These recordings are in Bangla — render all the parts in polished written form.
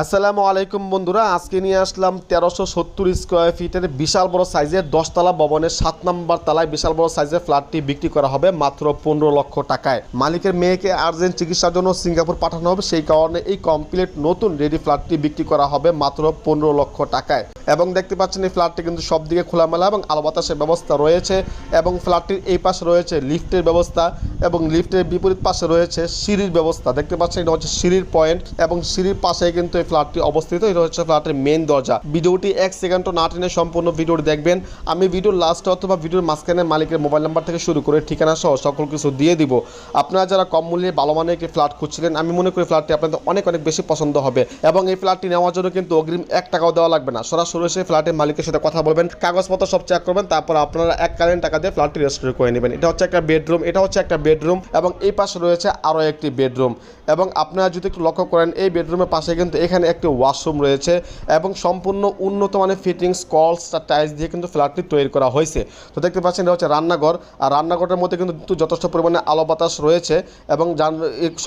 আসসালামু আলাইকুম বন্ধুরা, আজকে নিয়ে আসলাম 1370 স্কোয়ার ফিটের বিশাল বড় সাইজের 10তলা ভবনের 7 নম্বর তলায় বিশাল বড় সাইজের ফ্ল্যাটটি বিক্রি করা হবে মাত্র 15 লক্ষ টাকায়। মালিকের মেয়েকে আর্জেন্ট চিকিৎসার জন্য সিঙ্গাপুর পাঠানো হবে, সেই কারণে এই কমপ্লিট নতুন রেডি ফ্ল্যাটটি বিক্রি করা হবে মাত্র 15 লক্ষ টাকায়। এবং দেখতে পাচ্ছেন এই ফ্ল্যাটটি কিন্তু সব দিকে খোলামেলা এবং আলো বাতাসের ব্যবস্থা রয়েছে এবং ফ্ল্যাটটির এই পাশে রয়েছে লিফটের ব্যবস্থা এবং লিফটের বিপরীত পাশে রয়েছে সিঁড়ির ব্যবস্থা। দেখতে পাচ্ছেন এটা হচ্ছে সিঁড়ির পয়েন্ট এবং সিঁড়ির পাশে কিন্তু এই ফ্ল্যাটটি অবস্থিত। এটা হচ্ছে ফ্ল্যাটের মেইন দরজা। ভিডিওটি 1 সেকেন্ডও না টেনে সম্পূর্ণ ভিডিওটি দেখবেন। আমি ভিডিওর লাস্টে অথবা ভিডিওর মাঝখানে মালিকের মোবাইল নাম্বার থেকে শুরু করে ঠিকানা সহ সকল কিছু দিয়ে দিব। আপনারা যারা কম মূল্যে ভালো মানের একটি ফ্ল্যাট খুঁজছিলেন, আমি মনে করি ফ্ল্যাটটি আপনাদের অনেক বেশি পছন্দ হবে এবং এই ফ্ল্যাটটি নেওয়ার জন্য কিন্তু অগ্রিম 1 টাকাও দেওয়া লাগবে না। সরাসরি এসে ফ্ল্যাটের মালিকের সাথে কথা বলবেন, কাগজপত্র সব চেক করবেন, তারপর আপনারা এককালীন টাকা দিয়ে ফ্ল্যাটটি রেজিস্ট্রি করে নেবেন। এটা হচ্ছে একটা বেডরুম, এটা হচ্ছে একটা বেডরুম এবং এই পাশে রয়েছে আরও একটি বেডরুম। এবং আপনারা যদি একটু লক্ষ্য করেন, এই বেডরুমের পাশে কিন্তু এখানে একটি ওয়াশরুম রয়েছে এবং সম্পূর্ণ উন্নত মানের ফিটিংস কলস টাইলস দিয়ে কিন্তু ফ্ল্যাটটি তৈরি করা হয়েছে। তো দেখতে পাচ্ছেন এটা হচ্ছে রান্নাঘর, আর রান্নাঘরের মধ্যে কিন্তু যথেষ্ট পরিমাণে আলো বাতাস রয়েছে এবং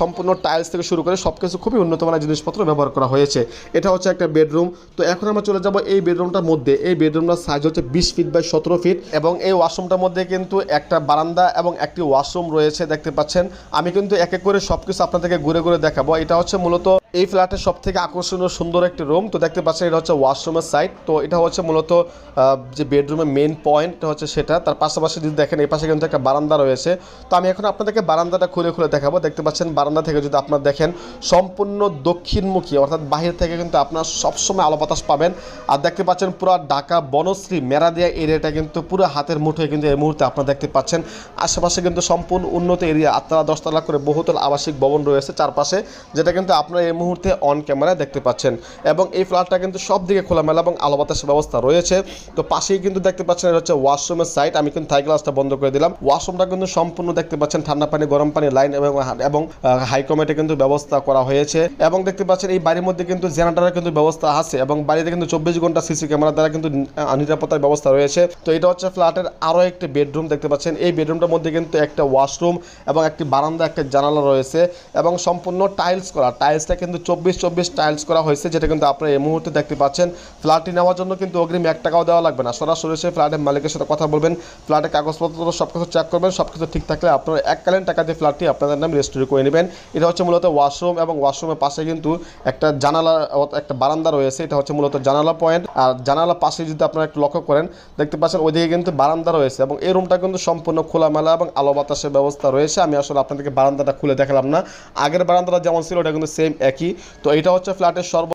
সম্পূর্ণ টাইলস থেকে শুরু করে সব কিছু খুবই উন্নত মানের জিনিসপত্র ব্যবহার করা হয়েছে। এটা হচ্ছে একটা বেডরুম। তো এখন আমরা চলে যাব এই বেডরুমটার মধ্যে। এই বেডরুমটার সাইজ হচ্ছে 20 ফিট বাই 17 ফিট এবং এই ওয়াশরুমটার মধ্যে কিন্তু একটা বারান্দা এবং একটি ওয়াশরুম রয়েছে। দেখতে পাচ্ছেন আমি কিন্তু এক এক করে সব কিছু আপনাদেরকে ঘুরে ঘুরে দেখাবো। এটা হচ্ছে মূলত এই ফ্ল্যাটের সব থেকে আকর্ষণীয় সুন্দর একটি রুম। তো দেখতে পাচ্ছেন এটা হচ্ছে ওয়াশরুমের সাইড। তো এটা হচ্ছে মূলত যে বেডরুমের মেইন পয়েন্ট হচ্ছে সেটা। তার পাশাপাশি যদি দেখেন এই পাশে কিন্তু একটা বারান্দা রয়েছে। তো আমি এখন আপনাদেরকে বারান্দাটা খুলে খুলে দেখাবো। দেখতে পাচ্ছেন বারান্দা থেকে যদি আপনারা দেখেন সম্পূর্ণ দক্ষিণমুখী, অর্থাৎ বাহির থেকে কিন্তু আপনারা সবসময় আলো বাতাস পাবেন। আর দেখতে পাচ্ছেন পুরো ঢাকা বনশ্রী মেরাদিয়া এরিয়াটা কিন্তু পুরো হাতের মুঠোয় কিন্তু এই মুহূর্তে আপনারা দেখতে পাচ্ছেন। আশেপাশে কিন্তু সম্পূর্ণ উন্নত এরিয়া, 8তলা 10তলা করে বহুতল আবাসিক ভবন রয়েছে চারপাশে, যেটা কিন্তু আপনারা এই মুহূর্তে অন ক্যামেরায় দেখতে পাচ্ছেন। এবং এই ফ্ল্যাটটা কিন্তু সব দিকে খোলামেলা এবং আলো বাতাসের ব্যবস্থা রয়েছে। তো পাশেই কিন্তু দেখতে পাচ্ছেন এটা হচ্ছে ওয়াশরুমের সাইড। আমি কিন্তু থাই গ্লাসটা বন্ধ করে দিলাম। ওয়াশরুমটা কিন্তু সম্পূর্ণ দেখতে পাচ্ছেন ঠান্ডা পানি গরম পানি লাইন এবং হাইকমেটে কিন্তু ব্যবস্থা করা হয়েছে। এবং দেখতে পাচ্ছেন এই বাড়ির মধ্যে কিন্তু জেনারেটরের কিন্তু ব্যবস্থা আছে এবং বাড়িতে কিন্তু 24 ঘন্টা সিসি ক্যামেরা দ্বারা কিন্তু নিরাপত্তার ব্যবস্থা রয়েছে। তো এটা হচ্ছে ফ্ল্যাটের আরও একটি বেডরুম। দেখতে পাচ্ছেন এই বেডরুমটার মধ্যে কিন্তু একটা ওয়াশরুম এবং একটি বারান্দা, একটা জানালা রয়েছে এবং সম্পূর্ণ টাইলস করা। টাইলসটা কিন্তু 24 টাইলস করা হয়েছে, যেটা কিন্তু আপনারা এই মুহূর্তে দেখতে পাচ্ছেন। ফ্ল্যাটটি নেওয়ার জন্য কিন্তু অগ্রিম 1 টাকাও দেওয়া লাগবে না। সরাসরি এসে ফ্ল্যাটের মালিকের সাথে কথা বলবেন, ফ্ল্যাটের কাগজপত্র সব কিছু চেক করবেন, সব কিছু ঠিক থাকলে আপনারা এককালীন টাকা দিয়ে ফ্ল্যাটটি আপনাদের নাম রেজিস্ট্রি করে নেবেন। এটা হচ্ছে মূলত ওয়াশরুম এবং ওয়াশরুমের পাশে কিন্তু একটা জানালা, একটা বারান্দা রয়েছে। এটা হচ্ছে মূলত জানালা পয়েন্ট। আর জানালার পাশে যদি আপনারা একটু লক্ষ্য করেন, দেখতে পাচ্ছেন ওইদিকে কিন্তু বারান্দা রয়েছে এবং এই রুমটা কিন্তু সম্পূর্ণ খোলামেলা এবং আলো বাতাসের ব্যবস্থা রয়েছে। আমি আসলে আপনাদেরকে বারান্দাটা খুলে দেখালাম না, আগের বারান্দাটা যেমন ছিল ওটা কিন্তু সেম একই। তো এটা হচ্ছে ফ্ল্যাটের